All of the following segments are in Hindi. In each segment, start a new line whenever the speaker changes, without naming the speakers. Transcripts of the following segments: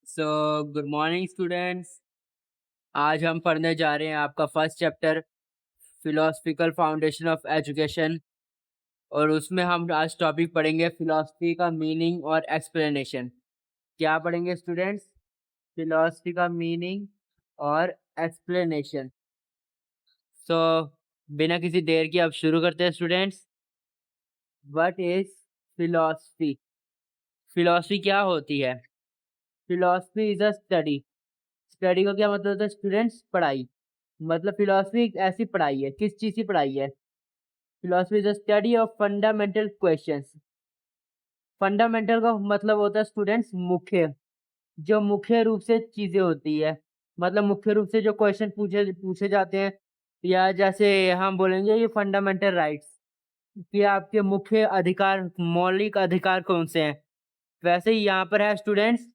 So good morning students. आज हम पढ़ने जा रहे हैं आपका first chapter philosophical foundation of education. और उसमें हम आज टॉपिक पढ़ेंगे फिलोसफी का मीनिंग और एक्सप्लेनेशन। क्या पढ़ेंगे स्टूडेंट्स? फिलोसफी का मीनिंग और एक्सप्लेनेशन। सो बिना किसी देर के अब शुरू करते हैं students. What is philosophy? Philosophy क्या होती है? Philosophy is a study. Study का क्या मतलब होता है स्टूडेंट्स? पढ़ाई। मतलब फिलोसफी एक ऐसी पढ़ाई है। किस चीज की पढ़ाई है? Philosophy is the study of fundamental questions. Fundamental का मतलब होता है स्टूडेंट्स मुख्य। जो मुख्य रूप से चीजें होती है, मतलब मुख्य रूप से जो क्वेश्चन पूछे पूछे जाते हैं, या जैसे हम बोलेंगे ये फंडामेंटल राइट्स कि आपके मुख्य अधिकार, मौलिक अधिकार कौन से हैं। वैसे ही यहाँ पर है स्टूडेंट्स।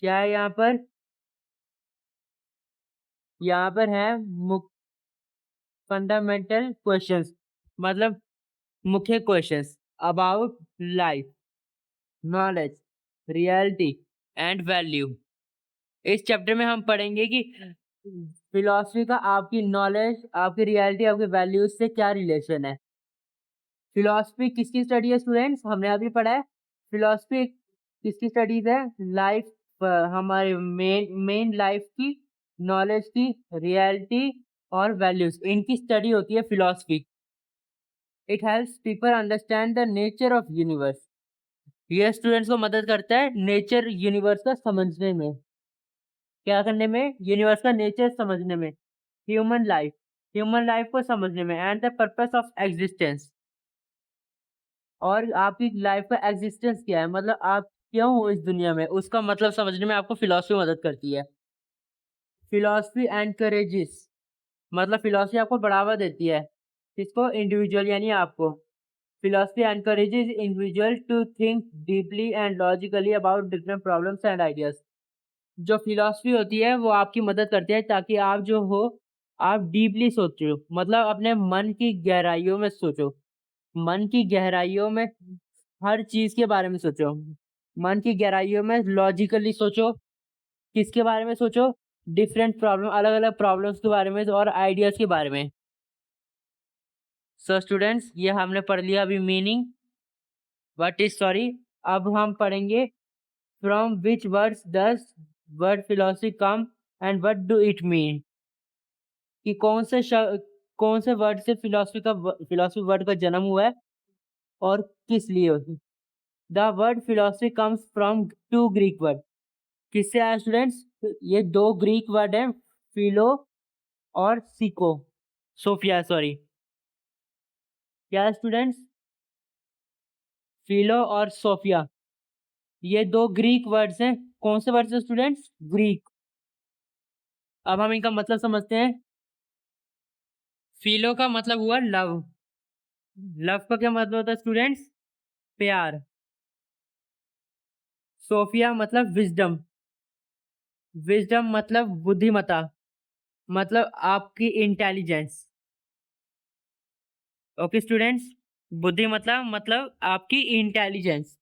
क्या है यहाँ पर? यहाँ पर है फंडामेंटल क्वेश्चंस, मतलब मुख्य questions about life, knowledge, reality and value. इस चैप्टर में हम पढ़ेंगे कि फिलॉसफी का आपकी नॉलेज, आपकी रियलिटी, आपके वैल्यूज से क्या रिलेशन है। फिलॉसफी किसकी स्टडी है स्टूडेंट्स? हमने अभी पढ़ा है फिलॉसफी किसकी स्टडीज है? लाइफ, हमारे मेन लाइफ की, नॉलेज की, रियलिटी और वैल्यूज, इनकी स्टडी होती है philosophy. It helps people understand the nature of universe. ये स्टूडेंट्स को मदद करता है नेचर, यूनिवर्स का समझने में। क्या करने में? यूनिवर्स का नेचर समझने में। ह्यूमन लाइफ को समझने में and the purpose of existence. और आपकी लाइफ का एग्जिस्टेंस क्या है, मतलब आप क्यों हो इस दुनिया में, उसका मतलब समझने में आपको फिलॉसफी मदद करती है। फिलॉसफी एनकरेजेस, मतलब फिलॉसफी आपको बढ़ावा देती है। किसको? इंडिविजुअल यानी आपको। Philosophy encourages individual to think deeply and logically about different problems and ideas. जो फिलॉसफी होती है वो आपकी मदद करती है ताकि आप जो हो, आप डीपली सोचो, मतलब अपने मन की गहराइयों में सोचो। मन की गहराइयों में हर चीज के बारे में सोचो। मन की गहराइयों में लॉजिकली सोचो। किसके बारे में सोचो? डिफरेंट प्रॉब्लम, अलग अलग प्रॉब्लम्स के बारे में और आइडियाज के बारे में। सो स्टूडेंट्स, ये हमने पढ़ लिया अभी मीनिंग, व्हाट इज सॉरी। अब हम पढ़ेंगे from which words does word philosophy come and what do it mean. कि कौन से वर्ड से फिलोसफी वर्ड का जन्म हुआ है और किस लिए। The word philosophy comes from two Greek word. किससे आया स्टूडेंट्स? ये दो ग्रीक वर्ड है, फिलो और सिको, सोफिया सॉरी। क्या स्टूडेंट्स? फिलो और सोफिया, ये दो ग्रीक वर्ड्स हैं। कौन से वर्ड्स हैं स्टूडेंट्स? ग्रीक। अब हम इनका मतलब समझते हैं। फिलो का मतलब हुआ लव। लव का क्या मतलब होता है स्टूडेंट्स? प्यार। सोफिया मतलब विजडम। विजडम मतलब बुद्धिमता, मतलब आपकी इंटेलिजेंस। ओके स्टूडेंट्स, बुद्धिमता मतलब आपकी इंटेलिजेंस।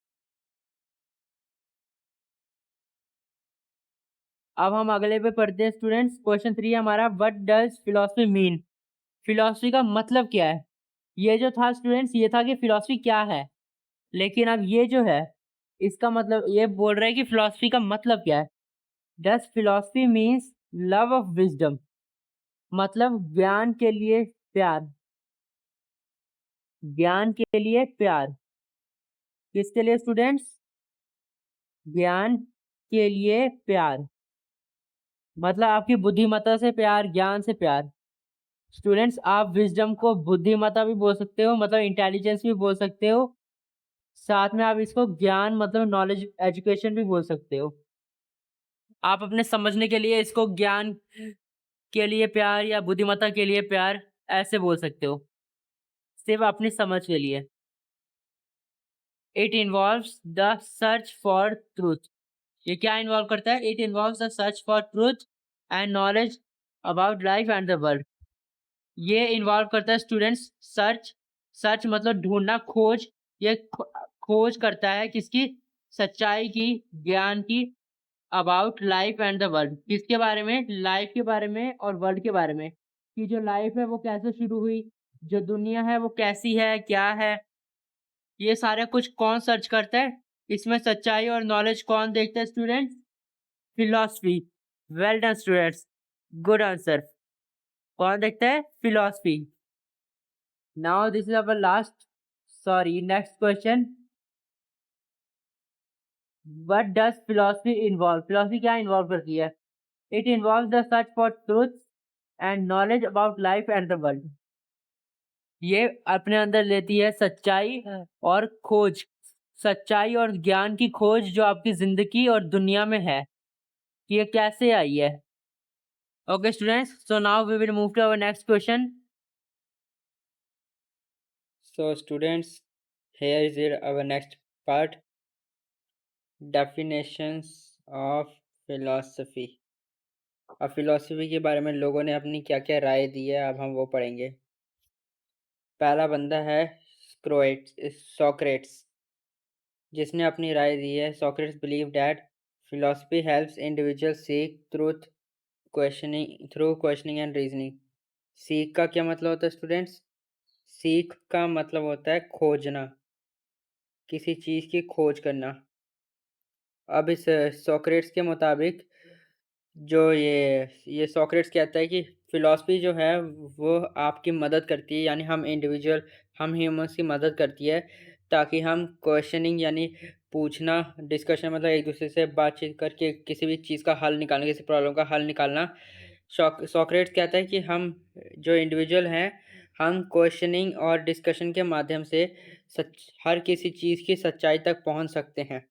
अब हम अगले पे पढ़ते हैं स्टूडेंट्स। क्वेश्चन 3 हमारा, what does philosophy mean? Philosophy का मतलब क्या है? ये जो था स्टूडेंट्स, ये था कि फिलोसफी क्या है। लेकिन अब ये जो है, इसका मतलब ये बोल रहा है कि फिलोसफी का मतलब क्या है। Does philosophy means love of wisdom, मतलब ज्ञान के लिए प्यार। ज्ञान के लिए प्यार। किसके लिए स्टूडेंट्स? ज्ञान के लिए प्यार, मतलब आपकी बुद्धिमत्ता से प्यार, ज्ञान से प्यार। स्टूडेंट्स, आप विजडम को बुद्धिमत्ता भी बोल सकते हो, मतलब इंटेलिजेंस भी बोल सकते हो। साथ में आप इसको ज्ञान, मतलब नॉलेज, एजुकेशन भी बोल सकते हो। आप अपने समझने के लिए इसको ज्ञान के लिए प्यार या बुद्धिमत्ता के लिए प्यार ऐसे बोल सकते हो, सिर्फ अपनी समझ के लिए। It involves the search for truth. ये क्या इन्वॉल्व करता है? It involves the search for truth and knowledge about life and the world. ये इन्वॉल्व करता है स्टूडेंट्स सर्च। सर्च मतलब ढूंढना, खोज। ये खोज करता है किसकी? सच्चाई की, ज्ञान की about life and the world. किसके बारे में? लाइफ के बारे में और वर्ल्ड के बारे में, कि जो लाइफ है वो कैसे शुरू हुई, जो दुनिया है वो कैसी है, क्या है, ये सारा कुछ कौन सर्च करता है, इसमें सच्चाई और नॉलेज कौन देखता है students? Philosophy. Well done students, good answer. कौन देखता है? Philosophy. Now this is our last, sorry, next question. What does philosophy involve? Philosophy क्या इन्वॉल्व करती है? It involve the search for truth and knowledge about life and the world. ये अपने अंदर लेती है सच्चाई और खोज, सच्चाई और ज्ञान की खोज जो आपकी जिंदगी और दुनिया में है, कि ये कैसे आई है। Okay students, so now we will move to our next question.
So students, here is our next part, definitions of philosophy। अब फिलोसफी के बारे में लोगों ने अपनी क्या क्या राय दी है, अब हम वो पढ़ेंगे। पहला बंदा है सोक्रेट्स, जिसने अपनी राय दी है। Socrates believe that philosophy helps individual seek truth questioning and reasoning. सीख का क्या मतलब होता है स्टूडेंट्स? सीख का मतलब होता है खोजना, किसी चीज़ की खोज करना। अब इस सोक्रेट्स के मुताबिक जो ये सोक्रेट्स कहता है कि फ़िलॉसफ़ी जो है वो आपकी मदद करती है, यानी हम ह्यूमन्स की मदद करती है, ताकि हम क्वेश्चनिंग यानी पूछना, डिस्कशन मतलब एक-दूसरे से बातचीत करके किसी भी चीज़ का हल निकालना, किसी प्रॉब्लम का हल निकालना। सोक्रेट्स कहता है कि हम जो इंडिविजुअल हैं, हम क्वेश्चनिंग और डिस्कशन के माध्यम से हर किसी चीज़ की सच्चाई तक पहुँच सकते हैं।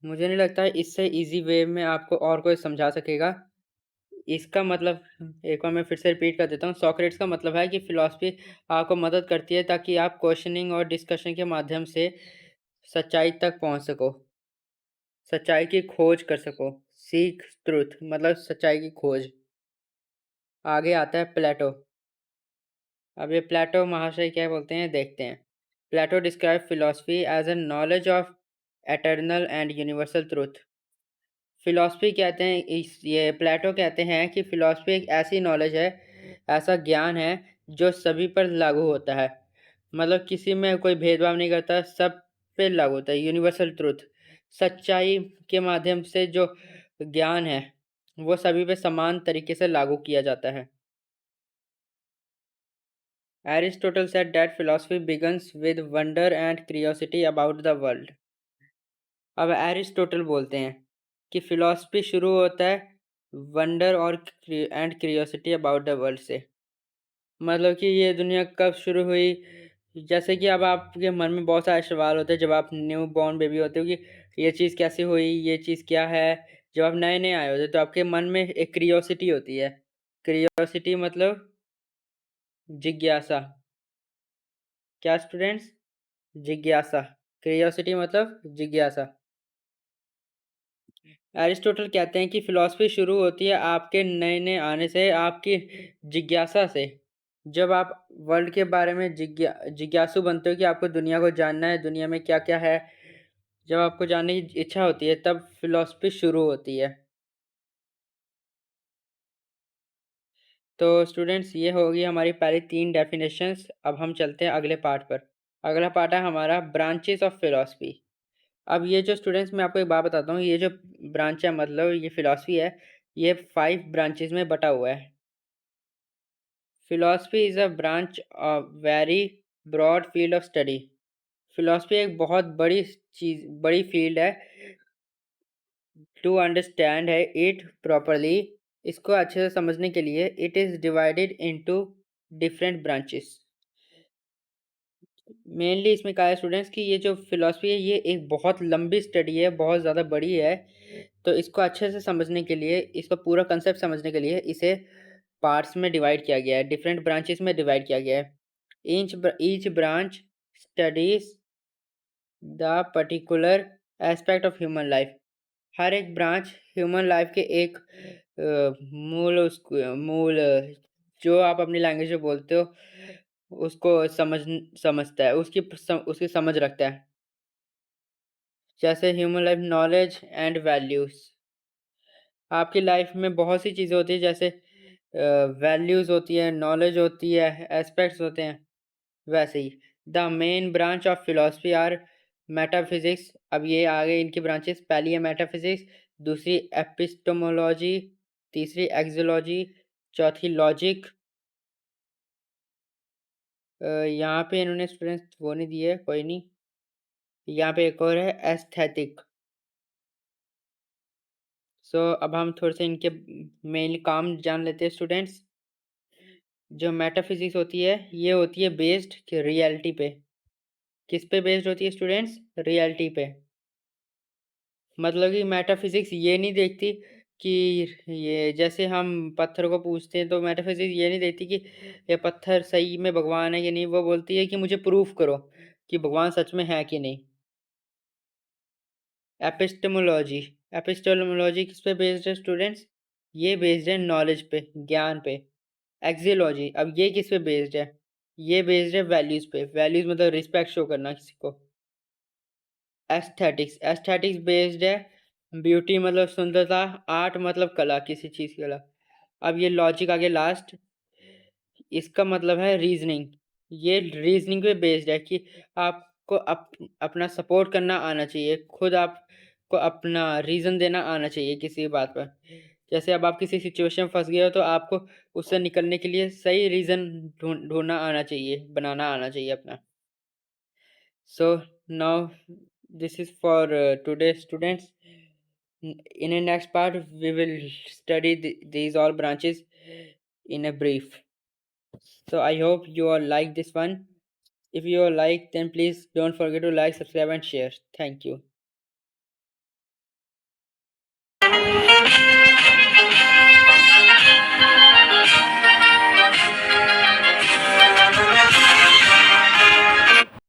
मुझे नहीं लगता है इससे ईज़ी वे में आपको और कोई समझा सकेगा। इसका मतलब एक बार मैं फिर से रिपीट कर देता हूँ। सोक्रेट्स का मतलब है कि फ़िलॉसफ़ी आपको मदद करती है ताकि आप क्वेश्चनिंग और डिस्कशन के माध्यम से सच्चाई तक पहुँच सको, सच्चाई की खोज कर सको। सीक ट्रुथ मतलब सच्चाई की खोज। आगे आता है प्लेटो। अब ये प्लेटो महाशय क्या बोलते हैं देखते हैं। Plato describe philosophy as a knowledge of eternal and universal truth. Philosophy कहते हैं ये प्लेटो कहते हैं कि फ़िलॉसफ़ी एक ऐसी नॉलेज है, ऐसा ज्ञान है जो सभी पर लागू होता है। मतलब किसी में कोई भेदभाव नहीं करता, सब पे लागू होता है। यूनिवर्सल ट्रुथ, सच्चाई के माध्यम से जो ज्ञान है, वो सभी पे समान तरीके से लागू किया जाता है। Aristotle said that philosophy begins with wonder and curiosity about the world. अब एरिस्टोटल बोलते हैं कि फ़िलॉसफ़ी शुरू होता है वंडर और क्यूरियोसिटी अबाउट द वर्ल्ड से। मतलब कि ये दुनिया कब शुरू हुई? जैसे कि अब आपके मन में बहुत सारे सवाल होते हैं जब आप न्यू बॉर्न बेबी होते हो कि ये चीज़ कैसे हुई? ये चीज़ क्या है? जब आप नए-नए आए होते हो तो आपके मन में एक क्यूरियोसिटी होती है। क्यूरियोसिटी मतलब जिज्ञासा। क्या स्टूडेंट्स? जिज्ञासा। क्यूरियोसिटी मतलब जिज्ञासा। एरिस्टोटल कहते हैं कि फ़िलॉसफ़ी शुरू होती है आपके नए-नए आने से, आपकी जिज्ञासा से। जब आप वर्ल्ड के बारे में जिज्ञासु बनते हो कि आपको दुनिया को जानना है, दुनिया में क्या-क्या है, जब आपको जानने की इच्छा होती है, तब फ़िलॉसफ़ी शुरू होती है। तो स्टूडेंट्स, ये होगी हमारी पहली 3 डेफ़िनेशंस। अब हम चलते हैं अगले पार्ट पर। अगला पार्ट है हमारा ब्रांचेज़ ऑफ फ़िलॉसफ़ी। अब ये जो स्टूडेंट्स मैं आपको एक बात बताता हूँ, ये जो ब्रांच है मतलब ये फ़िलॉसफ़ी है, ये 5 ब्रांचेज़ में बँटा हुआ है। Philosophy is a branch of very broad field of study। Philosophy एक बहुत बड़ी फील्ड है। टू अंडरस्टैंड है इट प्रॉपरली, इसको अच्छे से समझने के लिए it is divided into different branches. Mainly इसमें कहा है स्टूडेंट्स कि ये जो फिलॉसफी है ये एक बहुत लंबी स्टडी है, बहुत ज़्यादा बड़ी है। तो इसको अच्छे से समझने के लिए, इसका पूरा कंसेप्ट समझने के लिए इसे पार्ट्स में डिवाइड किया गया है, डिफरेंट ब्रांचेस में डिवाइड किया गया है। Each branch studies the particular aspect of human life. हर एक ब्रांच ह्यूमन लाइफ के एक जो आप अपनी लैंग्वेज में बोलते हो उसको समझता है, उसकी समझ रखता है। जैसे human life, knowledge and values. आपकी लाइफ में बहुत सी चीज़ें होती हैं, जैसे वैल्यूज़ होती है, नॉलेज होती है, एस्पेक्ट्स होते हैं, वैसे ही। The main branch of philosophy are metaphysics. अब ये आ गए इनकी ब्रांचेस। पहली है मेटाफिज़िक्स, दूसरी एपिस्टेमोलॉजी, तीसरी एक्सोलॉजी, चौथी लॉजिक। यहाँ पे इन्होंने स्टूडेंट्स वो नहीं दी है, कोई नहीं। यहाँ पे एक और है एस्थेटिक। सो अब हम थोड़े से इनके मेन काम जान लेते हैं स्टूडेंट्स। जो मेटाफिज़िक्स होती है, ये होती है बेस्ड रियलिटी पे। किस पे बेस्ड होती है स्टूडेंट्स? रियलिटी पे। मतलब कि मेटाफिज़िक्स ये नहीं देखती कि ये जैसे हम पत्थर को पूछते हैं, तो मेटाफिज़िक्स ये नहीं देखती कि ये पत्थर सही में भगवान है कि नहीं, वो बोलती है कि मुझे प्रूफ़ करो कि भगवान सच में है कि नहीं। एपिस्टेमोलॉजी, एपिस्टेमोलॉजी किस पे बेस्ड है स्टूडेंट्स? ये बेस्ड है नॉलेज पे, ज्ञान पे। एक्सियोलॉजी, अब ये किस पे बेस्ड है? ये बेस्ड है वैल्यूज़ पे। वैल्यूज़ मतलब रिस्पेक्ट शो करना किसी को। एस्थेटिक्स, एस्थेटिक्स बेस्ड है ब्यूटी मतलब सुंदरता, आर्ट मतलब कला, किसी चीज़ की कला। अब ये लॉजिक आ गया लास्ट, इसका मतलब है रीज़निंग। ये रीज़निंग पे बेस्ड है कि आपको अपना सपोर्ट करना आना चाहिए, खुद आपको अपना रीज़न देना आना चाहिए किसी बात पर। जैसे अब आप किसी सिचुएशन में फँस गए हो, तो आपको उससे निकलने के लिए सही रीज़न ढूँढना आना चाहिए, बनाना आना चाहिए अपना। So now this is for today students. In the next part we will study these all branches in a brief. So I hope you all like this one. If you all like, then please don't forget to like, subscribe and share. Thank you.